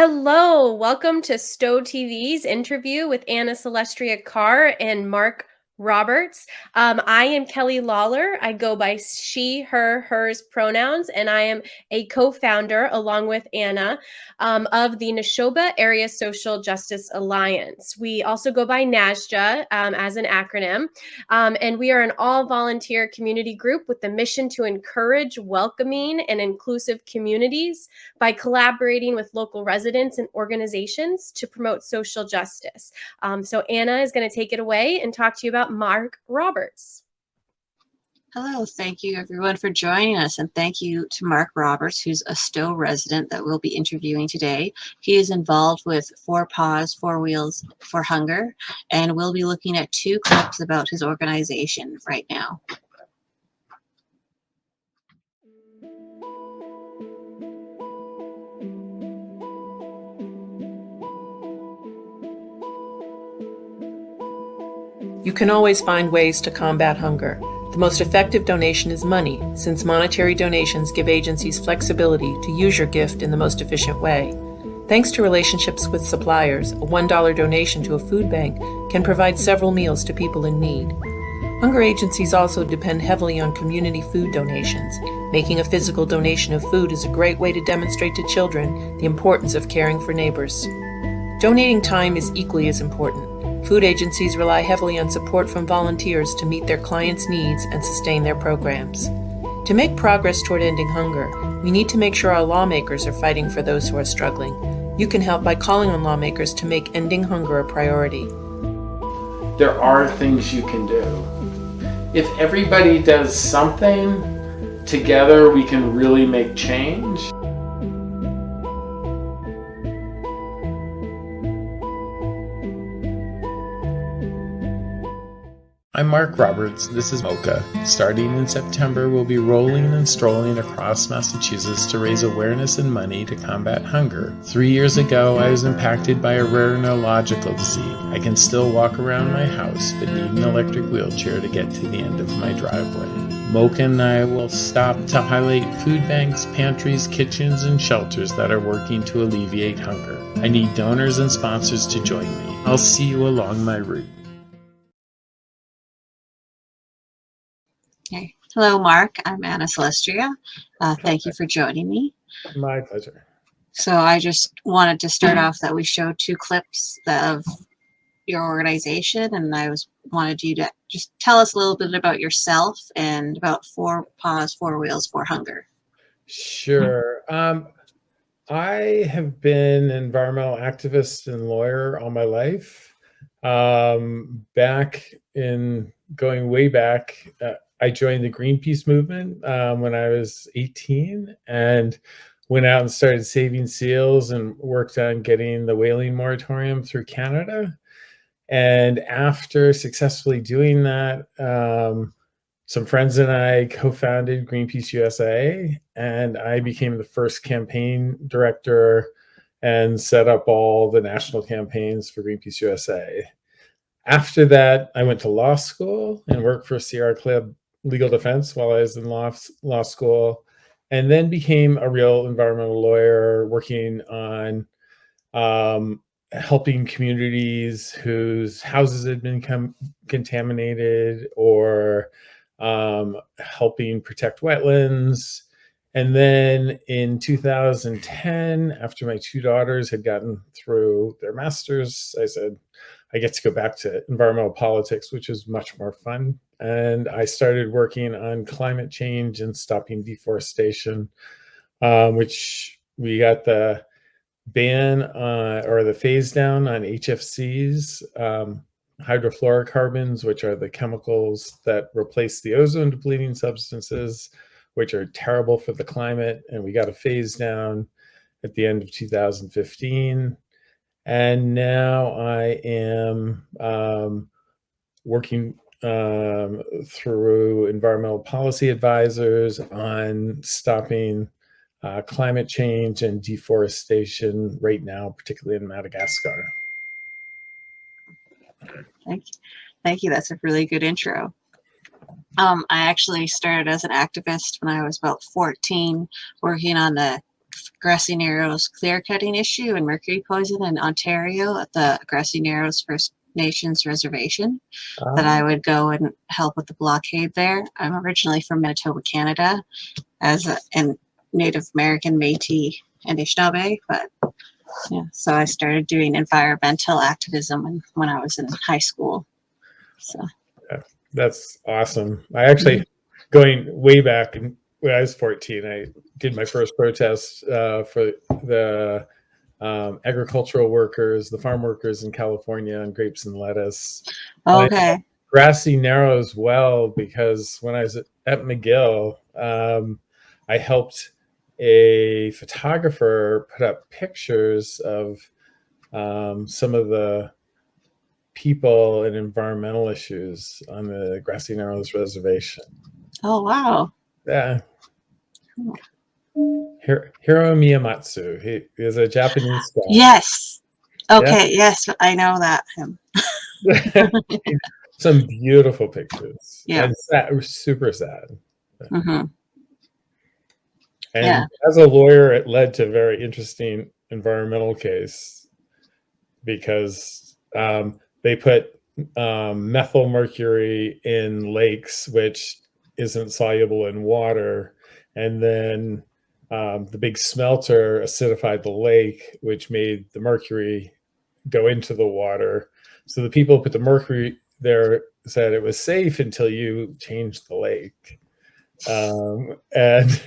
Hello, welcome to Stowe TV's interview with Anna Celestria Carr and Mark Roberts. I am Kelly Lawler. I go by she, her, hers pronouns, and I am a co-founder, along with Anna, of the Neshoba Area Social Justice Alliance. We also go by NASJA as an acronym, and we are an all-volunteer community group with the mission to encourage welcoming and inclusive communities by collaborating with local residents and organizations to promote social justice. So Anna is going to take it away and talk to you about Mark Roberts. Hello, thank you everyone for joining us, and thank you to Mark Roberts, who's a Stowe resident that we'll be interviewing today. He is involved with 4 Paws, 4 Wheels for Hunger, and we'll be looking at 2 clips about his organization right now. You can always find ways to combat hunger. The most effective donation is money, since monetary donations give agencies flexibility to use your gift in the most efficient way. Thanks to relationships with suppliers, a $1 donation to a food bank can provide several meals to people in need. Hunger agencies also depend heavily on community food donations. Making a physical donation of food is a great way to demonstrate to children the importance of caring for neighbors. Donating time is equally as important. Food agencies rely heavily on support from volunteers to meet their clients' needs and sustain their programs. To make progress toward ending hunger, we need to make sure our lawmakers are fighting for those who are struggling. You can help by calling on lawmakers to make ending hunger a priority. There are things you can do. If everybody does something, together we can really make change. I'm Mark Roberts, this is Mocha. Starting in September, we'll be rolling and strolling across Massachusetts to raise awareness and money to combat hunger. 3 years ago, I was impacted by a rare neurological disease. I can still walk around my house, but need an electric wheelchair to get to the end of my driveway. Mocha and I will stop to highlight food banks, pantries, kitchens, and shelters that are working to alleviate hunger. I need donors and sponsors to join me. I'll see you along my route. Okay. Hello, Mark. I'm Anna Celestria. Thank you for joining me. My pleasure. So I just wanted to start off that we showed 2 clips of your organization, and I wanted you to just tell us a little bit about yourself and about 4 Paws, 4 Wheels for Hunger. Sure. I have been an environmental activist and lawyer all my life. Going way back, I joined the Greenpeace movement when I was 18 and went out and started saving seals and worked on getting the whaling moratorium through Canada. And after successfully doing that, some friends and I co-founded Greenpeace USA, and I became the first campaign director and set up all the national campaigns for Greenpeace USA. After that, I went to law school and worked for Sierra Club Legal Defense while I was in law school, and then became a real environmental lawyer working on helping communities whose houses had been contaminated or helping protect wetlands. And then in 2010, after my 2 daughters had gotten through their masters, I said, I get to go back to environmental politics, which is much more fun. And I started working on climate change and stopping deforestation, which we got the ban or the phase down on HFCs, hydrofluorocarbons, which are the chemicals that replace the ozone depleting substances, which are terrible for the climate. And we got a phase down at the end of 2015. And now I am working through environmental policy advisors on stopping climate change and deforestation right now, particularly in Madagascar. Thank you. That's a really good intro. I actually started as an activist when I was about 14, working on the Grassy Narrows clear cutting issue and mercury poison in Ontario at the Grassy Narrows First Nations Reservation, that I would go and help with the blockade there. I'm originally from Manitoba, Canada, as a Native American, Métis, and Anishinaabe, but yeah, so I started doing environmental activism when I was in high school. So that's awesome. I actually, going way back when I was 14, I did my first protest for the agricultural workers, the farm workers in California on grapes and lettuce. okay. Grassy Narrows well, because when I was at McGill, I helped a photographer put up pictures of some of the people and environmental issues on the Grassy Narrows Reservation. Oh wow. Yeah. Hiro Miyamatsu. He is a Japanese guy. Yes. Okay. Yeah. Yes, I know that him. Some beautiful pictures. Yeah. And sad, super sad. Mm-hmm. And as a lawyer, it led to a very interesting environmental case, because they put methyl mercury in lakes, which isn't soluble in water. And then the big smelter acidified the lake, which made the mercury go into the water. So the people who put the mercury there said it was safe until you changed the lake. And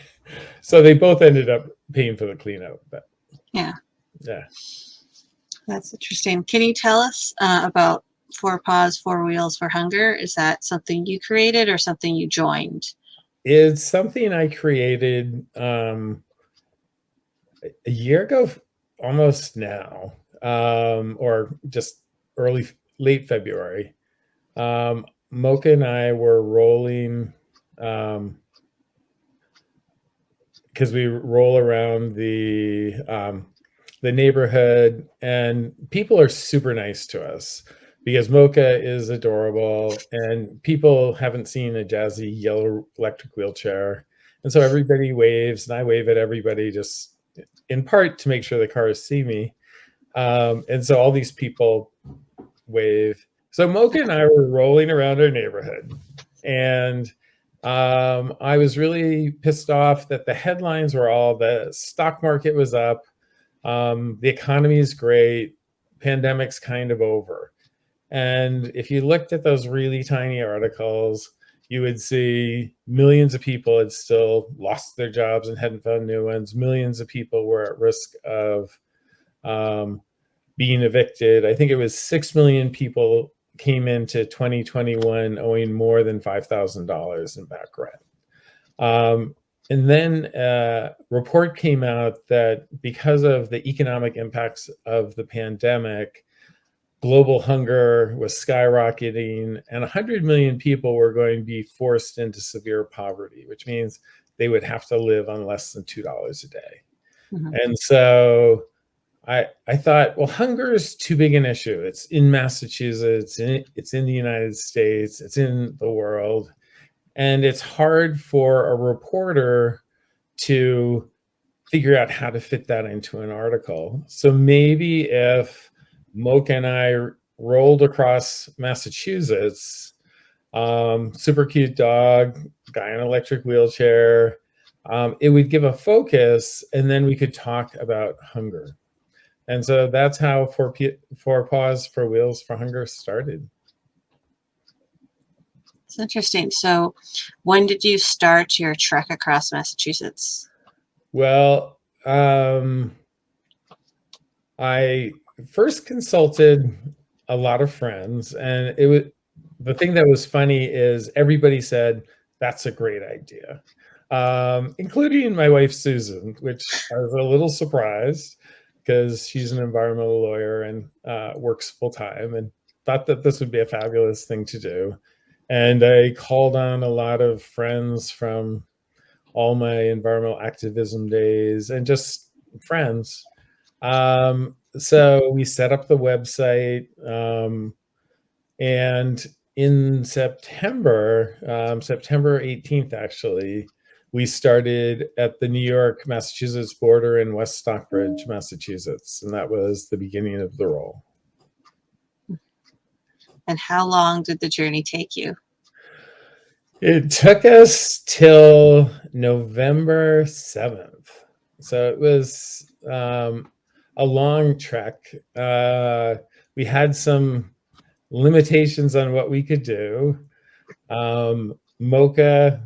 so they both ended up paying for the cleanup. But yeah. That's interesting. Can you tell us about Four Paws, Four Wheels for Hunger? Is that something you created or something you joined? It's something I created a year ago, almost now, or just late February. Mocha and I were rolling, because we roll around the neighborhood, and people are super nice to us because Mocha is adorable, and people haven't seen a jazzy yellow electric wheelchair. And so everybody waves, and I wave at everybody, just in part to make sure the cars see me. And so all these people wave. So Mocha and I were rolling around our neighborhood, and I was really pissed off that the headlines were all the stock market was up, the economy is great, pandemic's kind of over. And if you looked at those really tiny articles, you would see millions of people had still lost their jobs and hadn't found new ones. Millions of people were at risk of being evicted. I think it was 6 million people came into 2021 owing more than $5,000 in back rent. And then a report came out that because of the economic impacts of the pandemic, global hunger was skyrocketing, and 100 million people were going to be forced into severe poverty, which means they would have to live on less than $2 a day. Mm-hmm. And so I thought, well, hunger is too big an issue. It's in Massachusetts, it's in the United States, it's in the world. And it's hard for a reporter to figure out how to fit that into an article. So maybe if Mocha and I rolled across Massachusetts, super cute dog, guy in an electric wheelchair, it would give a focus, and then we could talk about hunger. And so that's how Four Paws, Four Wheels for Hunger started. It's interesting. So when did you start your trek across Massachusetts? Well, I first consulted a lot of friends, and the thing that was funny is everybody said, that's a great idea, including my wife, Susan, which I was a little surprised because she's an environmental lawyer and works full time, and thought that this would be a fabulous thing to do. And I called on a lot of friends from all my environmental activism days and just friends. So we set up the website, and in September 18th, actually, we started at the New York-Massachusetts border in West Stockbridge, Massachusetts, and that was the beginning of the roll. And how long did the journey take you? It took us till November 7th. So it was a long trek. We had some limitations on what we could do. Mocha,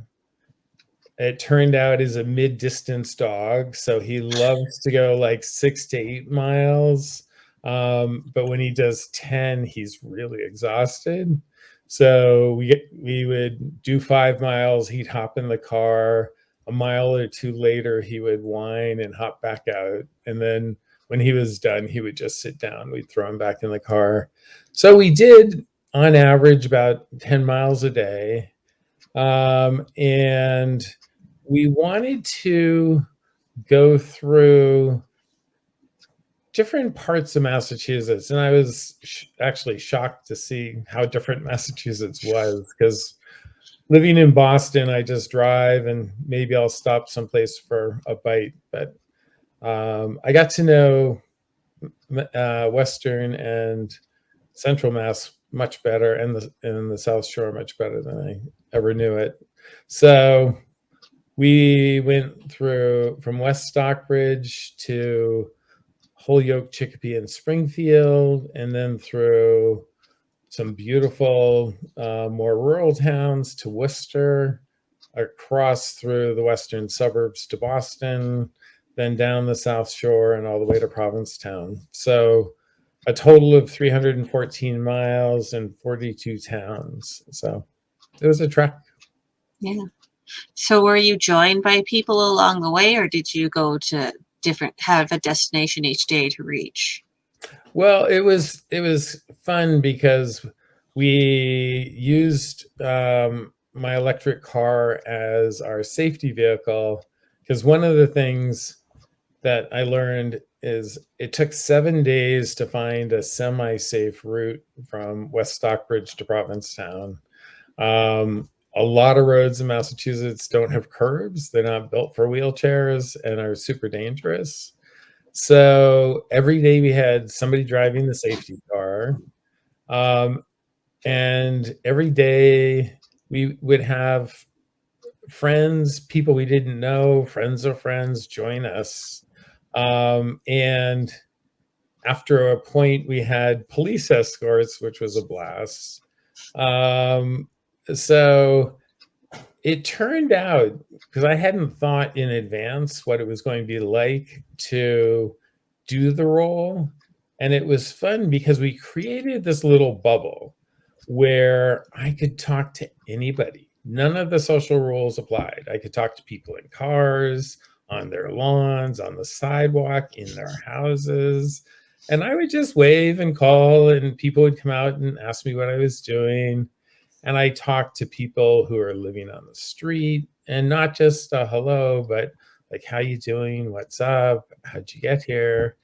it turned out, is a mid-distance dog, so he loves to go like 6 to 8 miles. But when he does 10, he's really exhausted. So we would do 5 miles. He'd hop in the car. A mile or two later, he would whine and hop back out. And then when he was done, he would just sit down. We'd throw him back in the car. So we did, on average, about 10 miles a day. And we wanted to go through different parts of Massachusetts. And I was actually shocked to see how different Massachusetts was, because living in Boston, I just drive and maybe I'll stop someplace for a bite. But I got to know Western and Central Mass much better, and the South Shore much better than I ever knew it. So we went through from West Stockbridge to Holyoke, Chicopee, and Springfield, and then through some beautiful, more rural towns to Worcester, across through the western suburbs to Boston, then down the South Shore and all the way to Provincetown. So a total of 314 miles and 42 towns. So it was a trek. Yeah. So were you joined by people along the way, or did you go to have a destination each day to reach? Well, it was fun because we used my electric car as our safety vehicle, because one of the things that I learned is it took 7 days to find a semi-safe route from West Stockbridge to Provincetown. A lot of roads in Massachusetts don't have curbs. They're not built for wheelchairs and are super dangerous. So every day we had somebody driving the safety car. And every day we would have friends, people we didn't know, friends of friends, join us. And after a point, we had police escorts, which was a blast. So it turned out, because I hadn't thought in advance what it was going to be like to do the roll. And it was fun because we created this little bubble where I could talk to anybody. None of the social rules applied. I could talk to people in cars, on their lawns, on the sidewalk, in their houses. And I would just wave and call, and people would come out and ask me what I was doing. And I talked to people who are living on the street, and not just a hello, but like, how you doing? What's up? How'd you get here?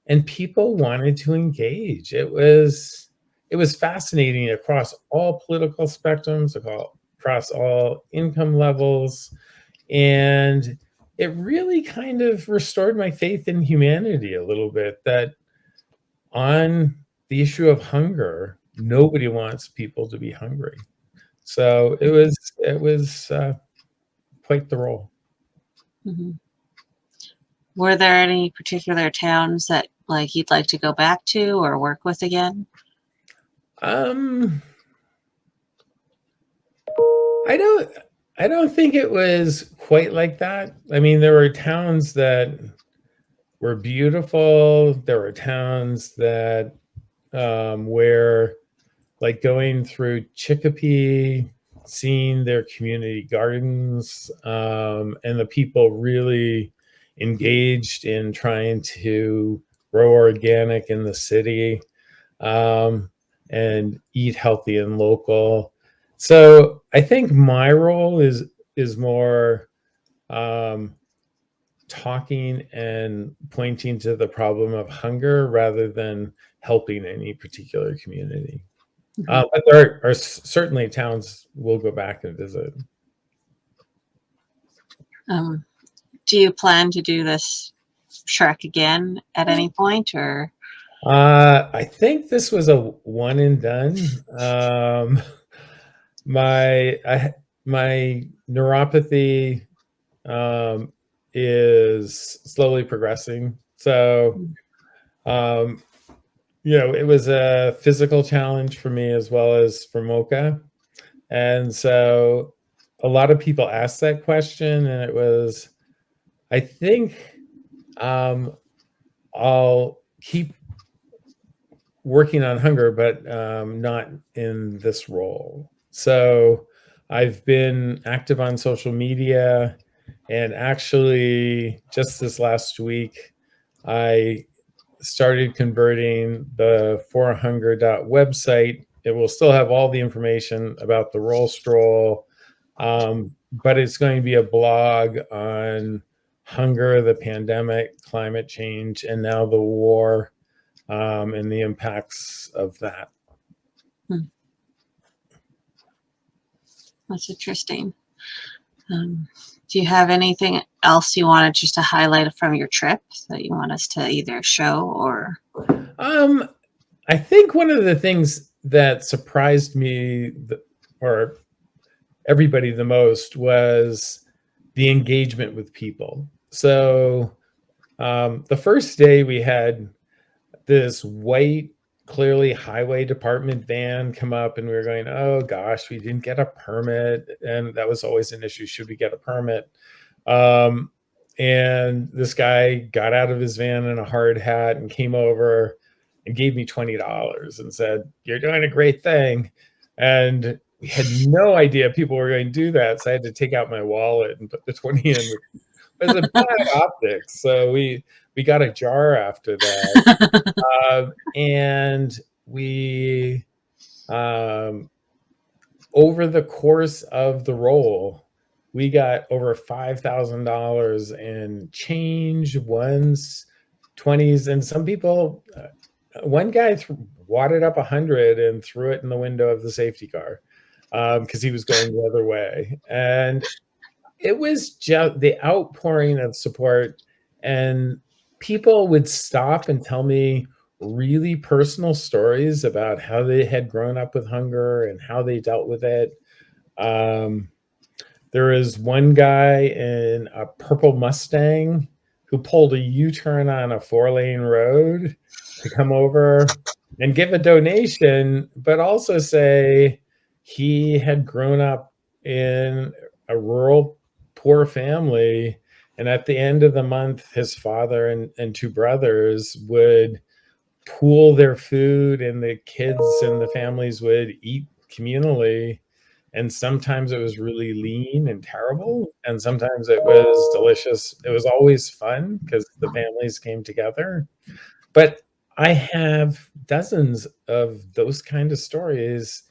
And people wanted to engage. It was fascinating across all political spectrums, across all income levels. And it really kind of restored my faith in humanity a little bit, that on the issue of hunger, nobody wants people to be hungry. So it was quite the role. Mm-hmm. Were there any particular towns that you'd like to go back to or work with again? I don't think it was quite like that. I mean, there were towns that were beautiful. There were towns that where, like, going through Chicopee, seeing their community gardens, and the people really engaged in trying to grow organic in the city, and eat healthy and local. So I think my role is more talking and pointing to the problem of hunger rather than helping any particular community. But there are certainly towns we'll go back and visit. Do you plan to do this trek again at any point, or? I think this was a one and done. My neuropathy is slowly progressing. So, it was a physical challenge for me as well as for Mocha. And so a lot of people asked that question, and it was, I think I'll keep working on hunger, but not in this role. So I've been active on social media, and actually just this last week, I started converting the forhunger.website. It will still have all the information about the RollStroll, but it's going to be a blog on hunger, the pandemic, climate change, and now the war, and the impacts of that. That's interesting. Do you have anything else you wanted just to highlight from your trip that you want us to either show or? I think one of the things that surprised me, or everybody the most, was the engagement with people. So the first day we had this white, clearly highway department van come up, and we were going, oh gosh, we didn't get a permit. And that was always an issue. Should we get a permit? And this guy got out of his van in a hard hat and came over and gave me $20 and said, you're doing a great thing. And we had no idea people were going to do that. So I had to take out my wallet and put the 20 in. It was a bad optics. So we got a jar after that. And we, over the course of the roll, we got over $5,000 in change, ones, 20s, and some people, one guy wadded up 100 and threw it in the window of the safety car because he was going the other way. And it was just the outpouring of support, and people would stop and tell me really personal stories about how they had grown up with hunger and how they dealt with it. There was one guy in a purple Mustang who pulled a U-turn on a 4-lane road to come over and give a donation, but also say he had grown up in a rural, poor family. And at the end of the month, his father and two brothers would pool their food, and the kids and the families would eat communally. And sometimes it was really lean and terrible, and sometimes it was delicious. It was always fun because the families came together. But I have dozens of those kind of stories.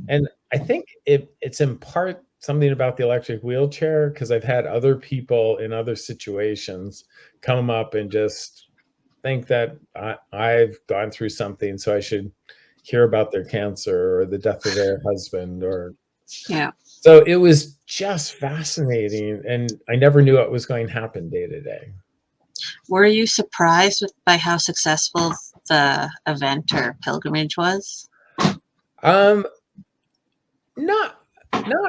And I think it's in part something about the electric wheelchair, because I've had other people in other situations come up and just think that I've gone through something, so I should hear about their cancer or the death of their husband, or so it was just fascinating, and I never knew what was going to happen day to day. Were you surprised by how successful the event or pilgrimage was? Not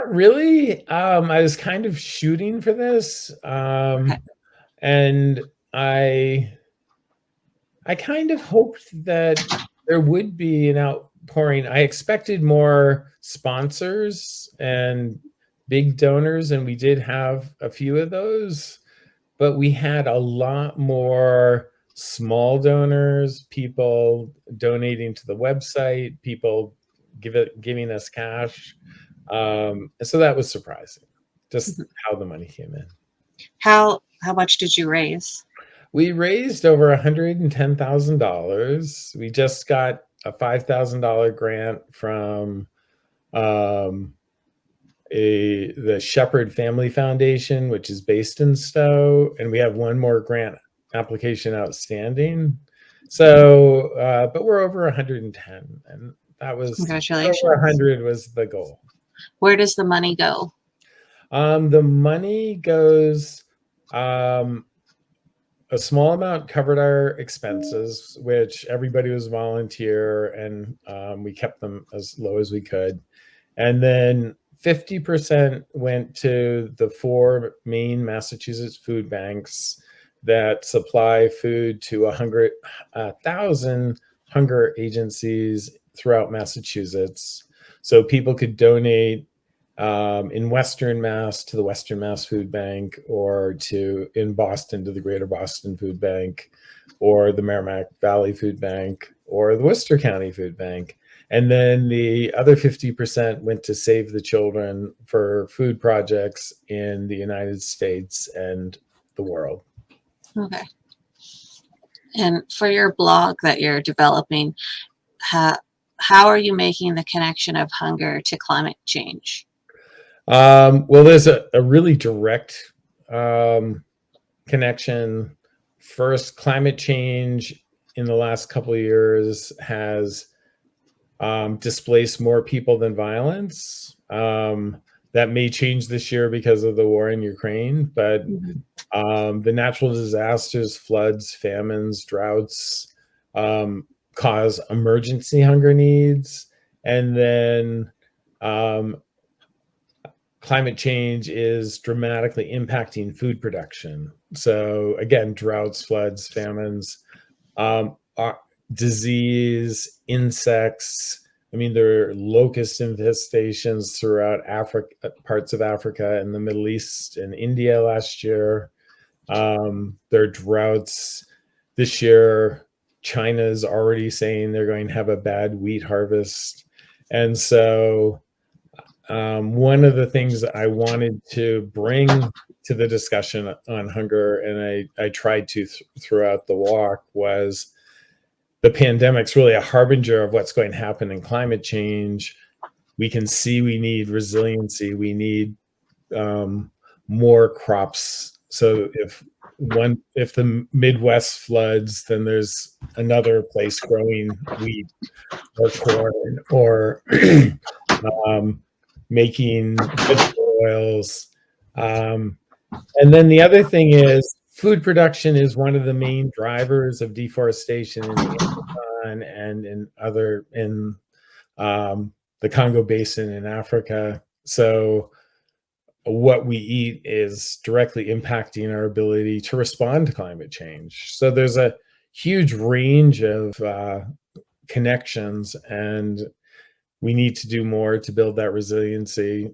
really. I was kind of shooting for this, and I kind of hoped that there would be an outpouring. I expected more sponsors and big donors, and we did have a few of those, but we had a lot more small donors, people donating to the website, people giving us cash. So that was surprising, just how the money came in. How much did you raise? We raised over $110,000. We just got a $5,000 grant from the Shepherd Family Foundation, which is based in Stowe, and we have one more grant application outstanding. So, but we're over 110, and that was Congratulations. over 100 was the goal. Where does the money go? The money goes, a small amount covered our expenses, which everybody was volunteer, and we kept them as low as we could. And then 50% went to the 4 main Massachusetts food banks that supply food to 100,000 hunger agencies throughout Massachusetts. So people could donate in Western Mass to the Western Mass Food Bank, or in Boston to the Greater Boston Food Bank, or the Merrimack Valley Food Bank, or the Worcester County Food Bank. And then the other 50% went to Save the Children for food projects in the United States and the world. Okay. And for your blog that you're developing, how are you making the connection of hunger to climate change? Well, there's a really direct connection. First, climate change in the last couple of years has displaced more people than violence. That may change this year because of the war in Ukraine, but the natural disasters, floods, famines, droughts, cause emergency hunger needs. And then climate change is dramatically impacting food production. So again, droughts, floods, famines, disease, insects. I mean, there are locust infestations throughout Africa, parts of Africa and the Middle East and India last year. There are droughts this year. China's already saying they're going to have a bad wheat harvest. And so one of the things that I wanted to bring to the discussion on hunger, and I tried to throughout the walk, was the pandemic's really a harbinger of what's going to happen in climate change. We can see we need resiliency. We need more crops. So if the Midwest floods, then there's another place growing wheat or corn, or making vegetable oils. And then the other thing is food production is one of the main drivers of deforestation in the Amazon and in the Congo Basin in Africa. So what we eat is directly impacting our ability to respond to climate change. So there's a huge range of connections, and we need to do more to build that resiliency.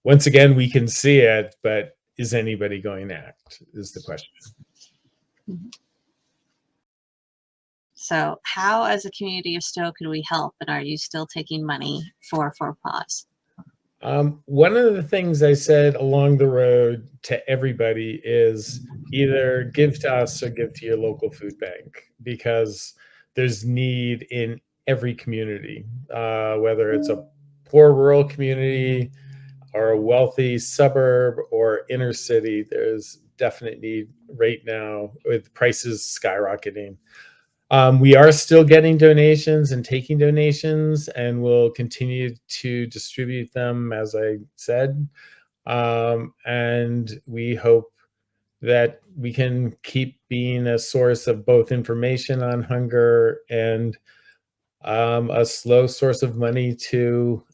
Once again, we can see it, but is anybody going to act, is the question. So how, as a community of Stowe, can we help? And are you still taking money for Pause? One of the things I said along the road to everybody is either give to us or give to your local food bank, because there's need in every community, whether it's a poor rural community or a wealthy suburb or inner city. There's definite need right now with prices skyrocketing. We are still getting donations and taking donations, and we'll continue to distribute them, as I said. And we hope that we can keep being a source of both information on hunger and a slow source of money to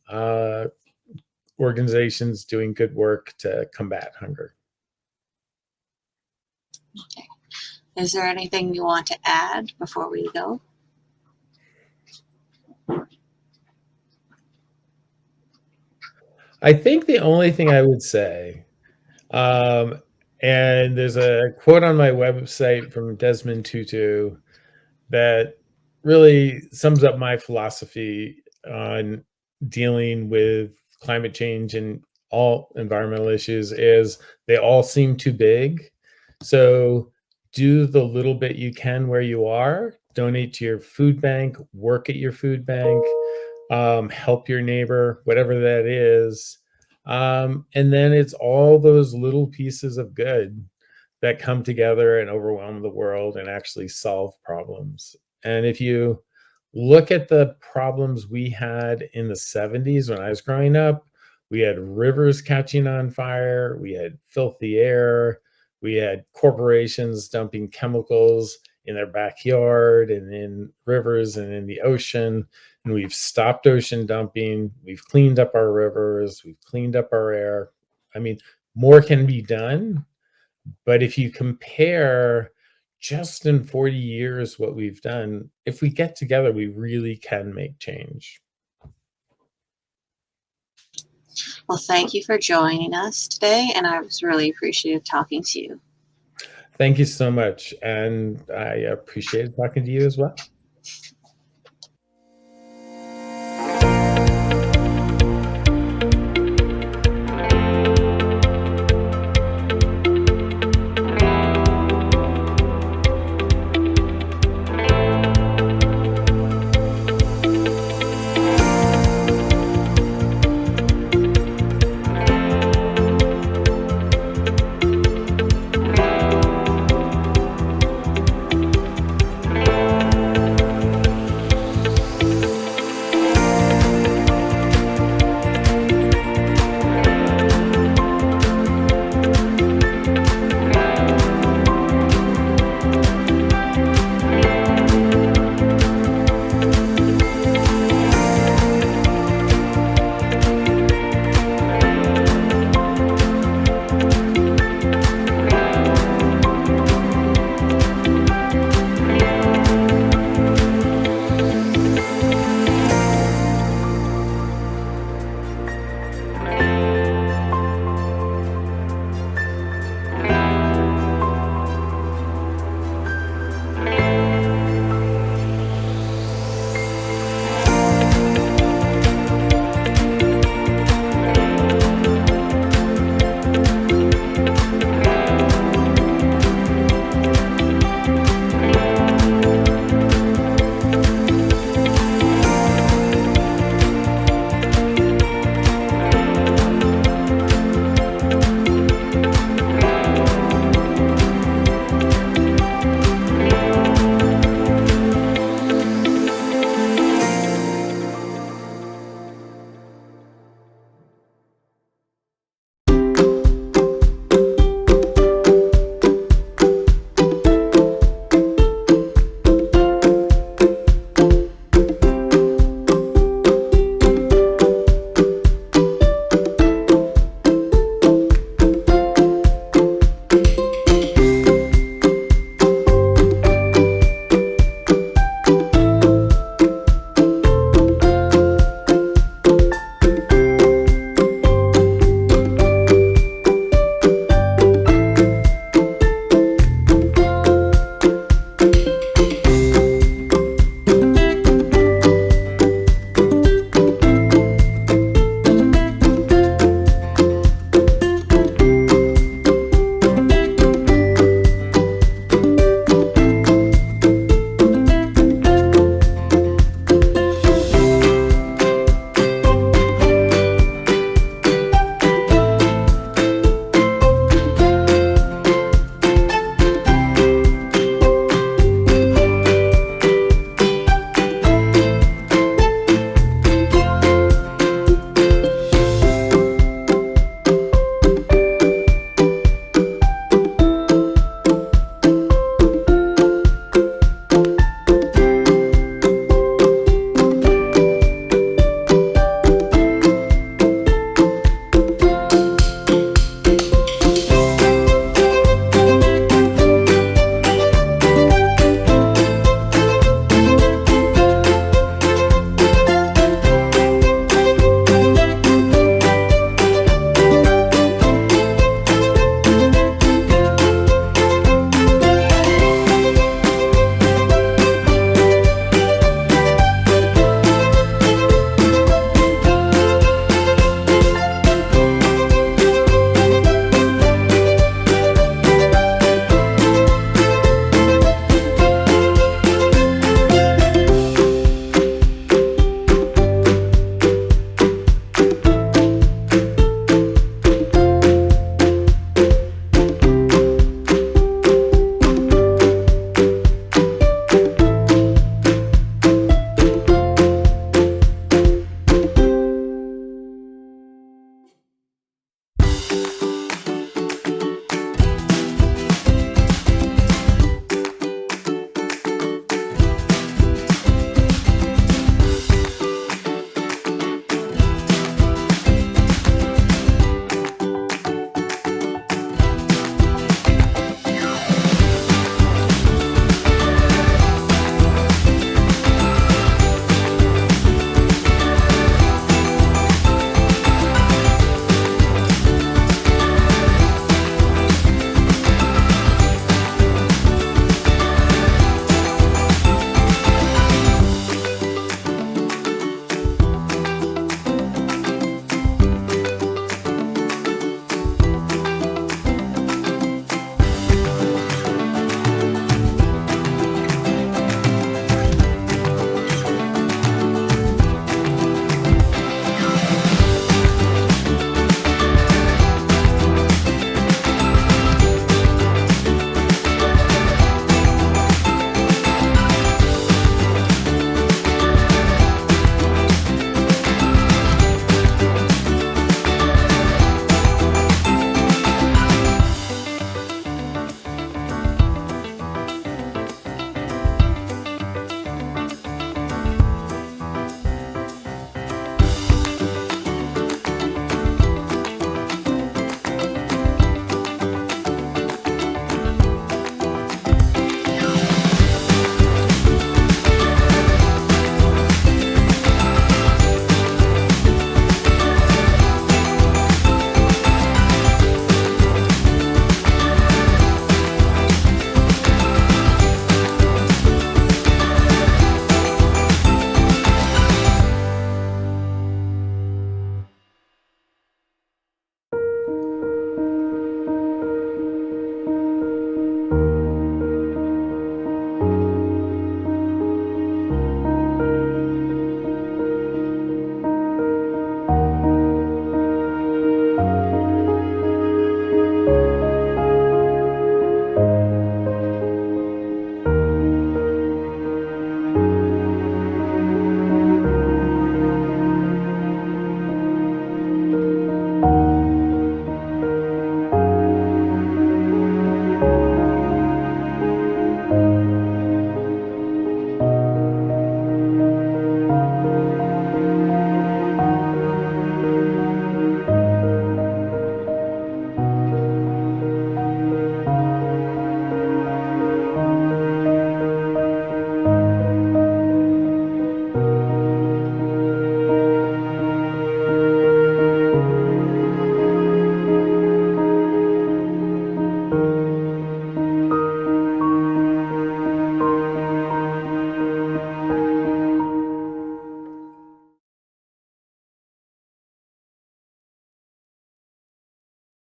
organizations doing good work to combat hunger. Okay. Is there anything you want to add before we go? I think the only thing I would say, and there's a quote on my website from Desmond Tutu that really sums up my philosophy on dealing with climate change and all environmental issues, is they all seem too big. So do the little bit you can where you are. Donate to your food bank, work at your food bank, help your neighbor, whatever that is. And then it's all those little pieces of good that come together and overwhelm the world and actually solve problems. And if you look at the problems we had in the 70s when I was growing up, We had rivers catching on fire. We had filthy air. We had corporations dumping chemicals in their backyard and in rivers and in the ocean. And we've stopped ocean dumping. We've cleaned up our rivers. We've cleaned up our air. I mean, more can be done. But if you compare just in 40 years what we've done, if we get together, we really can make change. Well, thank you for joining us today, and I was really appreciative talking to you. Thank you so much. And I appreciated talking to you as well.